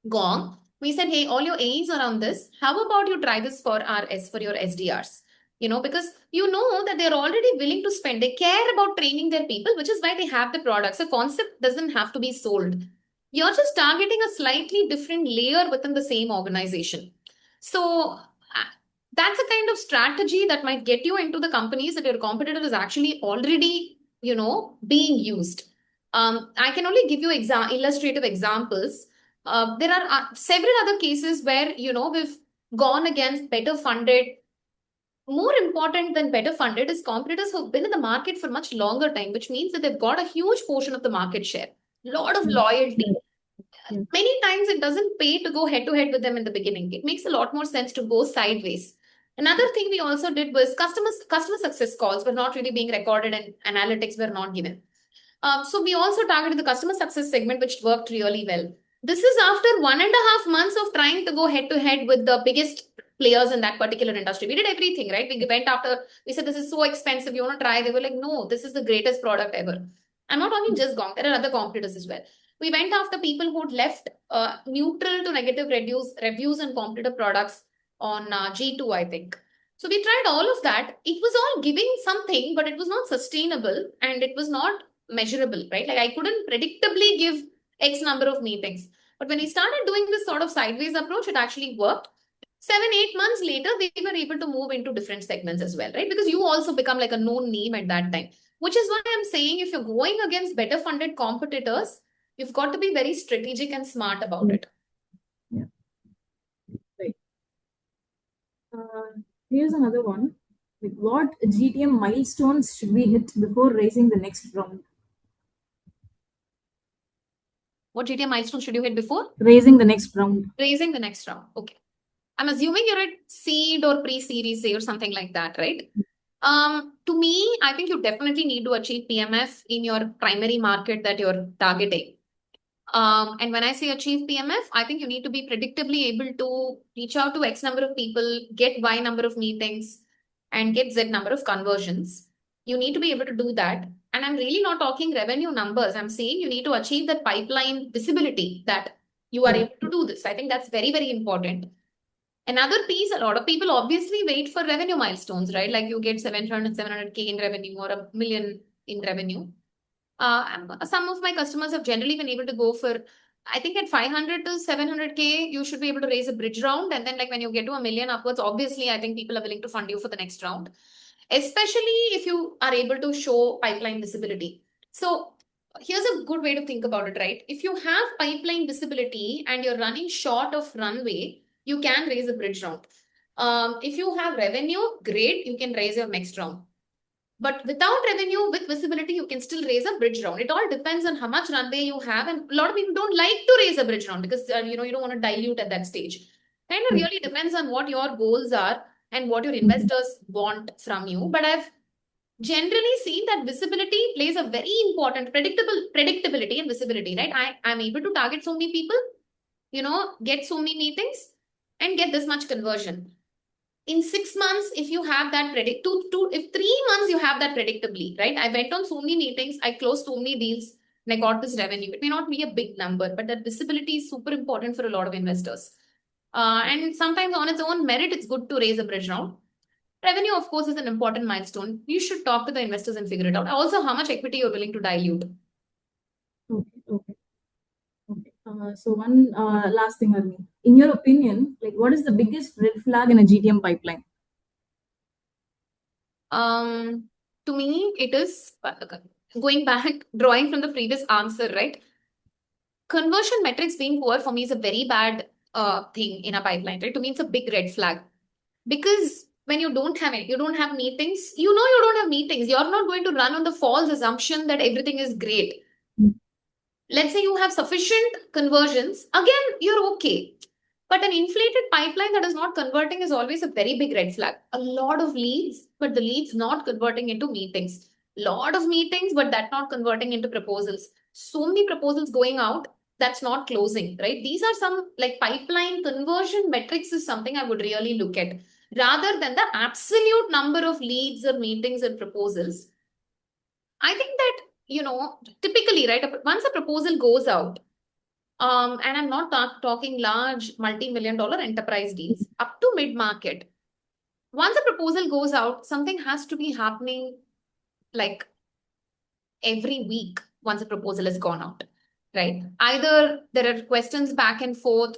Gong. We said, hey, all your AEs are on this. How about you try this for for your SDRs? Because you know that they're already willing to spend. They care about training their people, which is why they have the product. So concept doesn't have to be sold. You're just targeting a slightly different layer within the same organization. So that's a kind of strategy that might get you into the companies that your competitor is actually already, being used. I can only give you illustrative examples. There are several other cases where, we've gone against better funded. More important than better funded is competitors who've been in the market for much longer time, which means that they've got a huge portion of the market share, lot of loyalty. Yeah. Many times it doesn't pay to go head to head with them in the beginning. It makes a lot more sense to go sideways. Another thing we also did was customer success calls were not really being recorded and analytics were not given. So we also targeted the customer success segment, which worked really well. This is after 1.5 months of trying to go head to head with the biggest players in that particular industry. We did everything, right? We went after, we said, this is so expensive. You want to try? They were like, no, this is the greatest product ever. I'm not talking just Gong. There are other competitors as well. We went after people who'd left neutral to negative reviews and competitor products on G2, I think. So we tried all of that. It was all giving something, but it was not sustainable and it was not measurable, right? Like I couldn't predictably give X number of meetings. But when we started doing this sort of sideways approach, it actually worked. 7, 8 months later, they were able to move into different segments as well, right? Because you also become like a known name at that time, which is why I'm saying if you're going against better funded competitors, you've got to be very strategic and smart about it. Yeah. Right. Here's another one. Like, what GTM milestones should we hit before raising the next round? What GTM milestone should you hit before? Raising the next round. Raising the next round. Okay. I'm assuming you're at seed or pre-series A or something like that, right? To me, I think you definitely need to achieve PMF in your primary market that you're targeting. And when I say achieve PMF, I think you need to be predictably able to reach out to X number of people, get Y number of meetings, and get Z number of conversions. You need to be able to do that. And I'm really not talking revenue numbers. I'm saying you need to achieve that pipeline visibility that you are able to do this. I think that's very, very important. Another piece, a lot of people obviously wait for revenue milestones, right? Like you get 700K in revenue or a million in revenue. Some of my customers have generally been able to go for, I think at 500 to 700K, you should be able to raise a bridge round. And then like when you get to a million upwards, obviously, I think people are willing to fund you for the next round, especially if you are able to show pipeline visibility. So here's a good way to think about it, right? If you have pipeline visibility and you're running short of runway, you can raise a bridge round. If you have revenue, great, you can raise your next round. But without revenue, with visibility, you can still raise a bridge round. It all depends on how much runway you have, and a lot of people don't like to raise a bridge round because you don't want to dilute at that stage. Kind of really depends on what your goals are and what your investors want from you. But I've generally seen that visibility plays a very important predictability and visibility, right? I'm able to target so many people, get so many meetings, and get this much conversion in 6 months. If you have that if 3 months you have that predictably, right? I went on so many meetings, I closed so many deals, and I got this revenue. It may not be a big number, but that visibility is super important for a lot of investors. And sometimes on its own merit, it's good to raise a bridge round. Revenue, of course, is an important milestone. You should talk to the investors and figure it out. Also, how much equity you're willing to dilute. Okay, okay, okay. So one last thing, Harinie. In your opinion, like what is the biggest red flag in a GTM pipeline? To me, it is going back, drawing from the previous answer, right? Conversion metrics being poor for me is a very bad thing in a pipeline, right? To me, it's a big red flag because when you don't have it, you don't have meetings. You know you don't have meetings. You're not going to run on the false assumption that everything is great. Let's say you have sufficient conversions. Again, you're okay. But an inflated pipeline that is not converting is always a very big red flag. A lot of leads, but the leads not converting into meetings. Lot of meetings, but that not converting into proposals. So many proposals going out, that's not closing, right? These are some like pipeline conversion metrics is something I would really look at rather than the absolute number of leads or meetings and proposals. I think that, typically, right, once a proposal goes out, and I'm not talking large multi-million dollar enterprise deals, up to mid-market. Once a proposal goes out, something has to be happening like every week once a proposal has gone out, right? Either there are questions back and forth,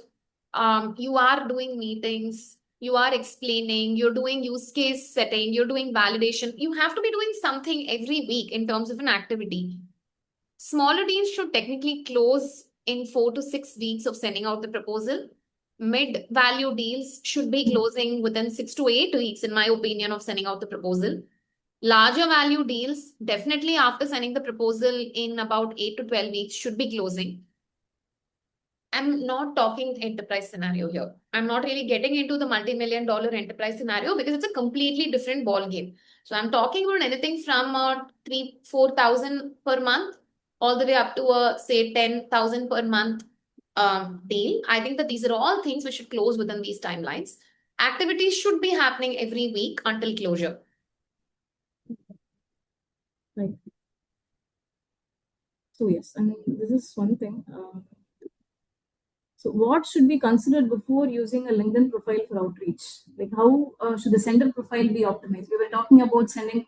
you are doing meetings, you are explaining, you're doing use case setting, you're doing validation. You have to be doing something every week in terms of an activity. Smaller deals should technically close in 4 to 6 weeks of sending out the proposal. Mid-value deals should be closing within 6 to 8 weeks, in my opinion, of sending out the proposal. Larger value deals, definitely after sending the proposal in about 8 to 12 weeks, should be closing. I'm not talking enterprise scenario here. I'm not really getting into the multi-million dollar enterprise scenario because it's a completely different ball game. So I'm talking about anything from 3-4 thousand per month all the way up to say 10,000 per month deal. I think that these are all things we should close within these timelines. Activities should be happening every week until closure. Right. So yes, I mean, this is one thing. So what should be considered before using a LinkedIn profile for outreach? Like how should the sender profile be optimized? We were talking about sending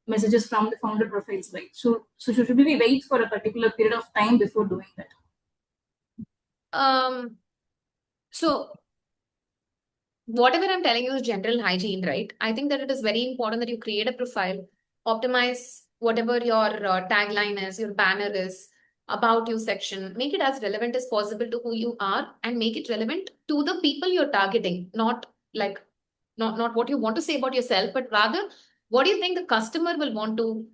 messages from the founder profiles, right? So should we wait for a particular period of time before doing that? Um, so whatever I'm telling you is general hygiene, right? I think that it is very important that you create a profile, optimize whatever your tagline is, your banner is, about you section, make it as relevant as possible to who you are and make it relevant to the people you're targeting, not like not what you want to say about yourself, but rather what do you think the customer will want to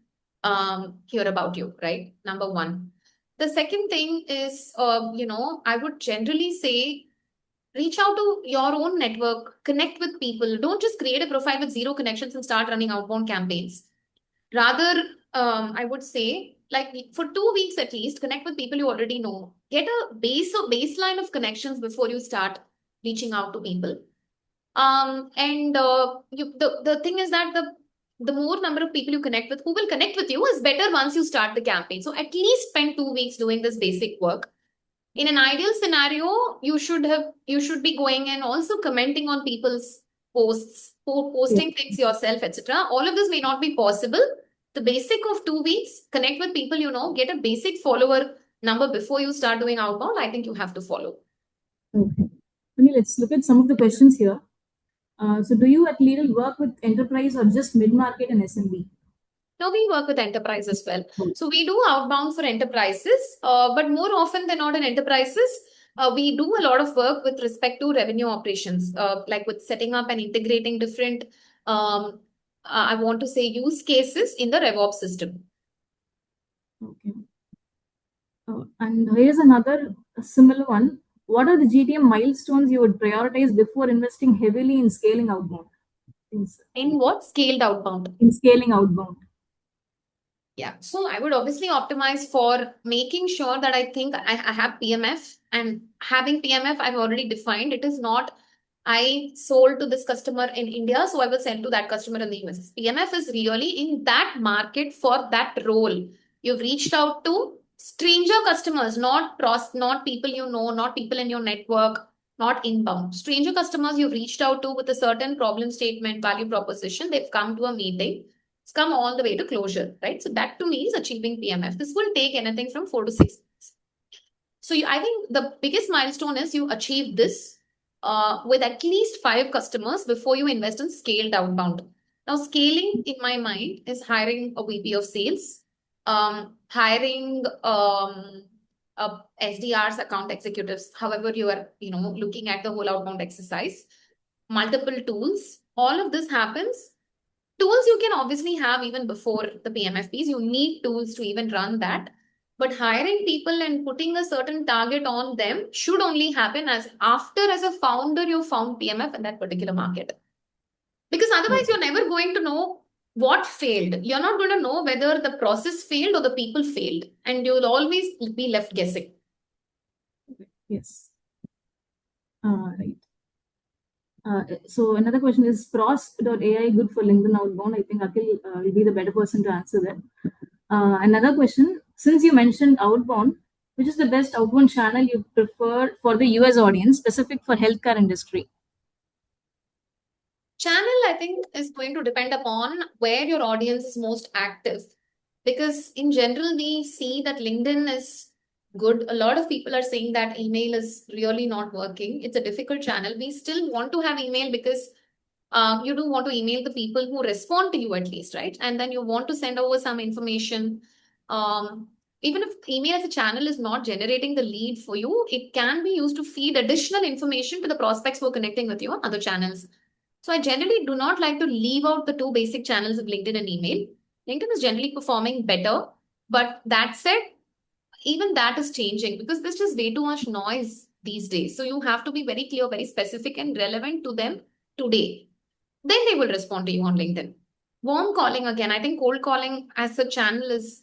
hear about you, right? Number one. The second thing is, I would generally say reach out to your own network, connect with people. Don't just create a profile with zero connections and start running outbound campaigns. Rather, I would say, like for 2 weeks at least, connect with people you already know. Get a base or baseline of connections before you start reaching out to people. And the thing is that the more number of people you connect with who will connect with you is better once you start the campaign. So at least spend 2 weeks doing this basic work. In an ideal scenario, you should be going and also commenting on people's posts, Yeah. posting things yourself, etc. All of this may not be possible. The basic of 2 weeks, connect with people you know, get a basic follower number before you start doing outbound. I think you have to follow. Okay. Anil, let's look at some of the questions here. So do you at Leadle work with enterprise or just mid-market and SMB? Now we work with enterprise as well. So we do outbound for enterprises, but more often than not in enterprises, we do a lot of work with respect to revenue operations, like with setting up and integrating different, I want to say, use cases in the RevOps system. Okay. And here's another similar one. What are the GTM milestones you would prioritize before investing heavily in scaling outbound? In what scaled outbound? In scaling outbound. Yeah, so I would obviously optimize for making sure that I think I have PMF, and having PMF, I've already defined. It is not I sold to this customer in India, so I will send to that customer in the US. PMF is really in that market for that role. You've reached out to stranger customers, not people you know, not people in your network, not inbound. Stranger customers you've reached out to with a certain problem statement, value proposition. They've come to a meeting. It's come all the way to closure, right? So that to me is achieving PMF. This will take anything from 4 to 6 months. So I think the biggest milestone is you achieve this with at least 5 customers before you invest in scaled outbound. Now, scaling in my mind is hiring a VP of sales, hiring SDRs, account executives, however you are, looking at the whole outbound exercise, multiple tools. All of this happens. Tools you can obviously have even before the PMFPs. You need tools to even run that. But hiring people and putting a certain target on them should only happen as a founder, you found PMF in that particular market. Because otherwise, you're never going to know what failed. You're not going to know whether the process failed or the people failed. And you'll always be left guessing. Yes. Right. So another question is pros.ai good for LinkedIn outbound? I think Akhil will be the better person to answer that. Another question, since you mentioned outbound, which is the best outbound channel you prefer for the US audience, specific for healthcare industry? Channel, I think, is going to depend upon where your audience is most active. Because in general, we see that LinkedIn is good. A lot of people are saying that email is really not working. It's a difficult channel. We still want to have email because you do want to email the people who respond to you at least, right? And then you want to send over some information. Even if email as a channel is not generating the lead for you, it can be used to feed additional information to the prospects who are connecting with you on other channels. So I generally do not like to leave out the 2 basic channels of LinkedIn and email. LinkedIn is generally performing better. But that said, even that is changing because there's just way too much noise these days. So you have to be very clear, very specific, and relevant to them today. Then they will respond to you on LinkedIn. Warm calling again. I think cold calling as a channel is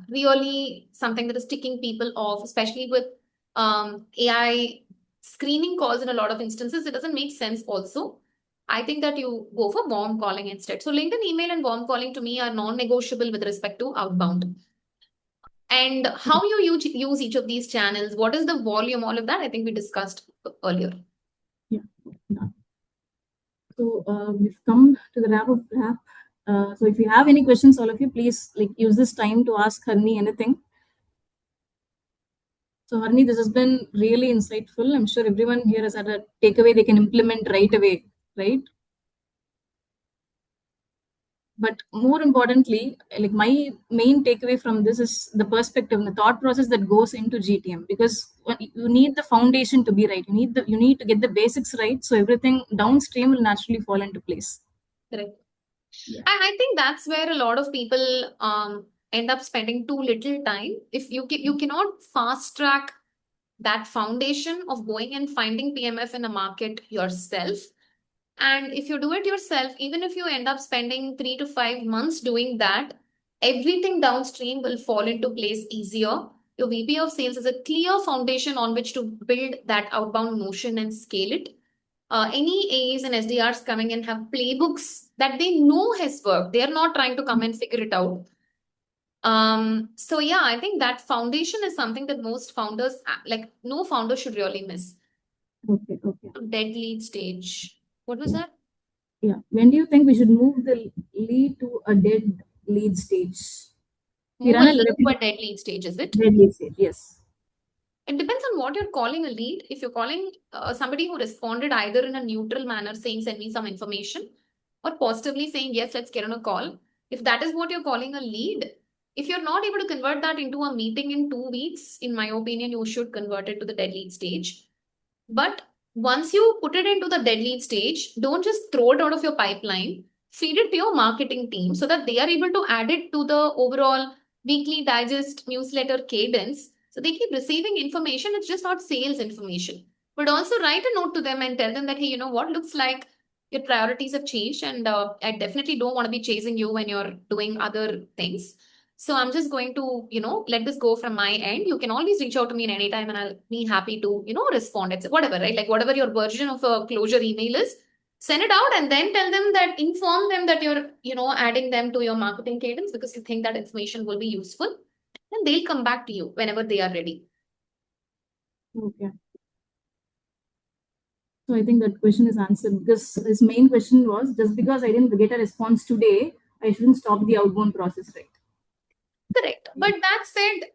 really something that is ticking people off, especially with AI screening calls in a lot of instances. It doesn't make sense also. I think that you go for warm calling instead. So LinkedIn email and warm calling to me are non-negotiable with respect to outbound. And how you use each of these channels, what is the volume, all of that, I think we discussed earlier. Yeah. So we've come to the wrap. So if you have any questions, all of you, please use this time to ask Harinie anything. So Harinie, this has been really insightful. I'm sure everyone here has had a takeaway they can implement right away, right? But more importantly, my main takeaway from this is the perspective and the thought process that goes into GTM, because you need the foundation to be right. You need to get the basics right, so everything downstream will naturally fall into place. Correct. Yeah. I think that's where a lot of people end up spending too little time. If you cannot fast track that foundation of going and finding PMF in a market yourself. And if you do it yourself, even if you end up spending 3 to 5 months doing that, everything downstream will fall into place easier. Your VP of sales is a clear foundation on which to build that outbound motion and scale it. Any A's and SDRs coming in have playbooks that they know has worked. They are not trying to come and figure it out. So yeah, I think that foundation is something that most founders, no founder should really miss. Okay. Dead lead stage. What was that? Yeah. When do you think we should move the lead to a dead lead stage? We Move a run a lead to a rapid dead lead stage, is it? dead lead stage. Yes. It depends on what you're calling a lead. If you're calling somebody who responded either in a neutral manner saying, send me some information, or positively saying, yes, let's get on a call. If that is what you're calling a lead, if you're not able to convert that into a meeting in 2 weeks, in my opinion, you should convert it to the dead lead stage. But once you put it into the dead lead stage, don't just throw it out of your pipeline. Feed it to your marketing team so that they are able to add it to the overall weekly digest newsletter cadence. So they keep receiving information. It's just not sales information. But also write a note to them and tell them that, hey, you know what, looks like your priorities have changed. And I definitely don't want to be chasing you when you're doing other things. So I'm just going to, let this go from my end. You can always reach out to me at any time and I'll be happy to, respond. It's whatever, right? Like whatever your version of a closure email is, send it out and then tell them that, inform them that you're, adding them to your marketing cadence because you think that information will be useful. And they'll come back to you whenever they are ready. Okay. So I think that question is answered, because his main question was, just because I didn't get a response today, I shouldn't stop the outbound process, right? Correct. But that said,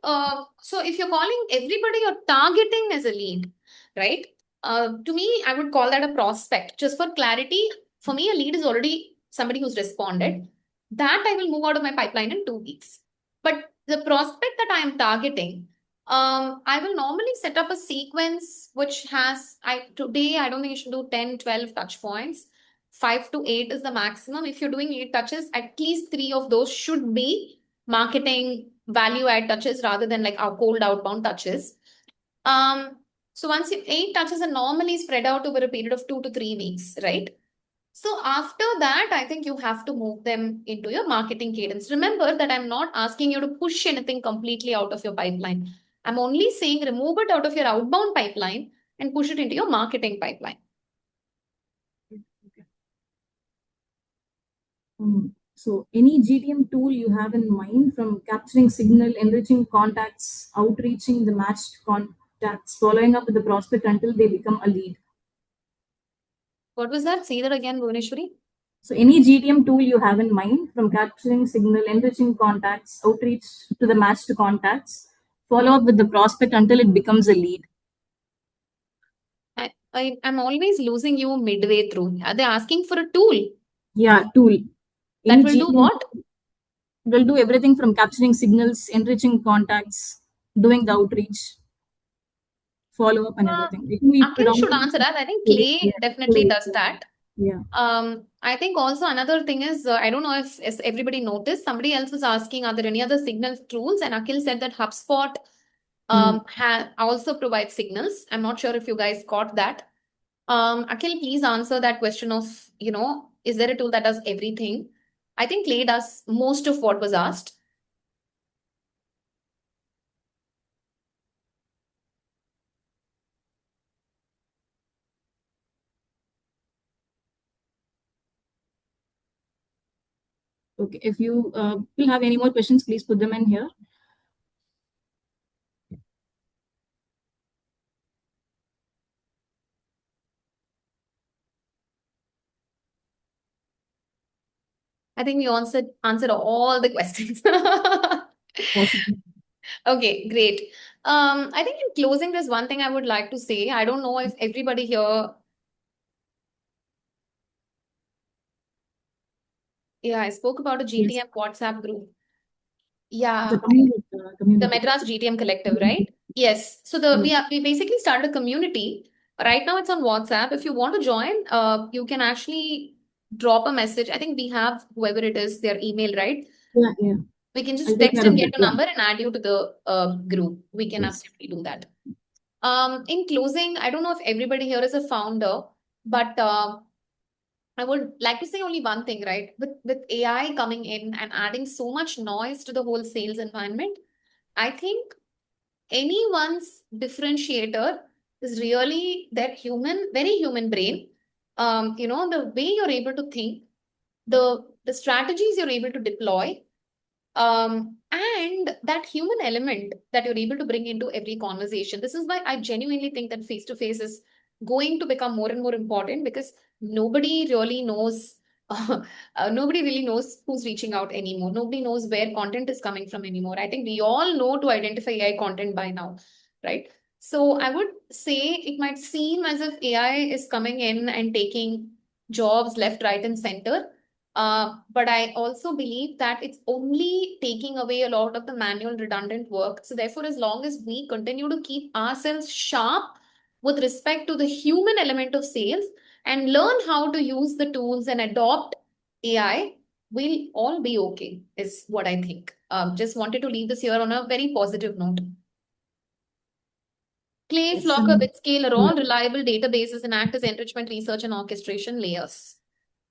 so if you're calling everybody you're targeting as a lead, right? To me, I would call that a prospect. Just for clarity, for me, a lead is already somebody who's responded. That I will move out of my pipeline in 2 weeks. But the prospect that I am targeting, I will normally set up a sequence which has, today, I don't think you should do 10, 12 touch points. 5 to 8 is the maximum. If you're doing 8 touches, at least 3 of those should be marketing value add touches rather than like our cold outbound touches. So once you 8 touches are normally spread out over a period of 2 to 3 weeks, right? So after that, I think you have to move them into your marketing cadence. Remember that I'm not asking you to push anything completely out of your pipeline. I'm only saying remove it out of your outbound pipeline and push it into your marketing pipeline. So any GTM tool you have in mind, from capturing signal, enriching contacts, outreaching the matched contacts, following up with the prospect until they become a lead. What was that? Say that again, Bhuvaneshwari. So any GTM tool you have in mind, from capturing signal, enriching contacts, outreach to the matched contacts, follow up with the prospect until it becomes a lead. I'm always losing you midway through. Are they asking for a tool? Yeah, tool. That Any will do GTM what? will do everything from capturing signals, enriching contacts, doing the outreach, follow up, and everything. I think we Akhil should predominantly answer that. I think yeah, Clay definitely does that. yeah. I think also another thing is, I don't know if everybody noticed, somebody else was asking, are there any other signal tools? And Akhil said that HubSpot also provides signals. I'm not sure if you guys caught that. Akhil, please answer that question of, is there a tool that does everything? I think Clay does most of what was asked. Okay, if you will have any more questions, please put them in here. I think we answered all the questions. Possibly. Okay, great. I think in closing, there's one thing I would like to say. I don't know if everybody here, yeah, I spoke about a Yes. GTM WhatsApp group. The Yeah, the community. Madras GTM Collective, right? Yes. So Yeah. we basically started a community. Right now it's on WhatsApp. If you want to join, you can actually drop a message. I think we have whoever it is, their email, right? Yeah, yeah. We can I'll just take text care and of get that. a Yeah. number and add you to the group. We can Yes. absolutely do that. In closing, I don't know if everybody here is a founder, but I would like to say only one thing, right? With AI coming in and adding so much noise to the whole sales environment, I think anyone's differentiator is really their very human brain. The way you're able to think, the strategies you're able to deploy, and that human element that you're able to bring into every conversation. This is why I genuinely think that face to face is going to become more and more important, because nobody really knows. Nobody really knows who's reaching out anymore. Nobody knows where content is coming from anymore. I think we all know to identify AI content by now, right? So I would say it might seem as if AI is coming in and taking jobs left, right, and center, but I also believe that it's only taking away a lot of the manual redundant work. So therefore, as long as we continue to keep ourselves sharp with respect to the human element of sales and learn how to use the tools and adopt AI, we'll all be okay, is what I think. Just wanted to leave this here on a very positive note. Clay, Yes. Flocker, BitScale are Yeah. all reliable databases and act as enrichment, research, and orchestration layers.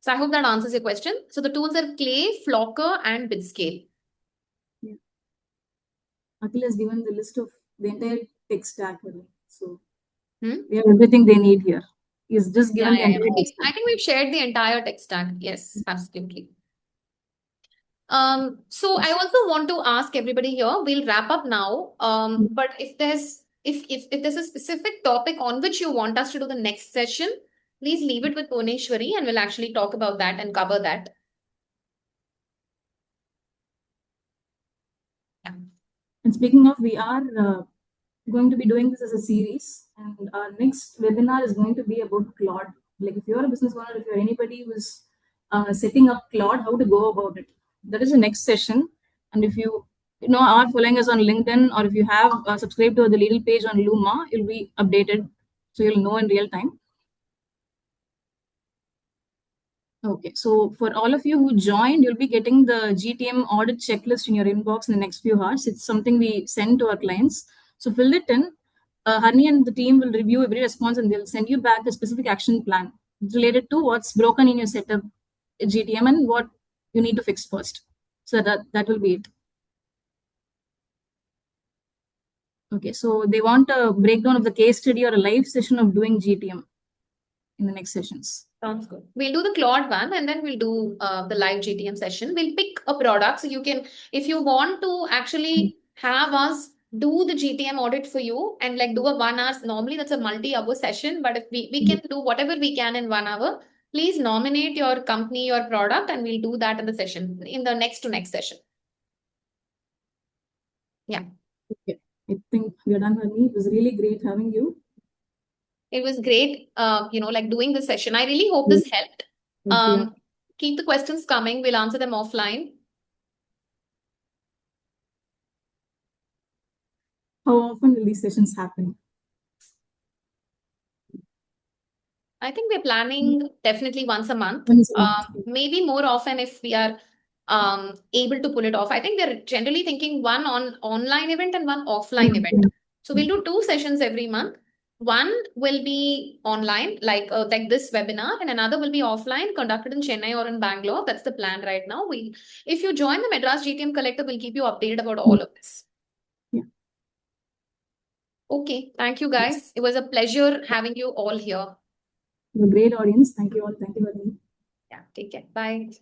So I hope that answers your question. So the tools are Clay, Flocker, and BitScale. Yeah. Akhil has given the list of the entire tech stack. So Hmm? we have everything they need here. He's just Yeah, given the yeah, yeah. entire tech stack. I think we've shared the entire tech stack. Yes, absolutely. So I Yes. also want to ask everybody here, we'll wrap up now. But if there's a specific topic on which you want us to do the next session, please leave it with Bhuneshwari and we'll actually talk about that and cover that. Yeah. And speaking of, we are going to be doing this as a series, and our next webinar is going to be about Claude. Like, if you're a business owner, if you're anybody who's setting up Claude, how to go about it. That is the next session. And if you are following us on LinkedIn, or if you have subscribed to the Leadle page on Luma, you'll be updated, so you'll know in real time. Okay, so for all of you who joined, you'll be getting the GTM audit checklist in your inbox in the next few hours. It's something we send to our clients. So fill it in. Harinie and the team will review every response and they'll send you back a specific action plan related to what's broken in your setup GTM and what you need to fix first. So that will be it. Okay, so they want a breakdown of the case study or a live session of doing GTM in the next sessions. Sounds good. We'll do the Claude one and then we'll do the live GTM session. We'll pick a product. So you can, if you want to actually have us do the GTM audit for you and like do a 1 hour, normally that's a multi-hour session, but if we can do whatever we can in 1 hour, please nominate your company, your product, and we'll do that in the session, in the next to next session. Yeah. Okay, I think we are done, Harinie. It was really great having you. It was great, like doing this session. I really hope this helped. Yeah. Keep the questions coming. We'll answer them offline. How often will these sessions happen? I think we're planning definitely once a month. Once a month. Maybe more often if we are able to pull it off. I think we're generally thinking one online event and one offline event. So we'll do 2 sessions every month. One will be online, like this webinar, and another will be offline, conducted in Chennai or in Bangalore. That's the plan right now. If you join the Madras GTM Collective, we'll keep you updated about all of this. Yeah. Okay, thank you guys. It was a pleasure having you all here. A great audience. Thank you all. Thank you, Harinie. Yeah, take care. Bye.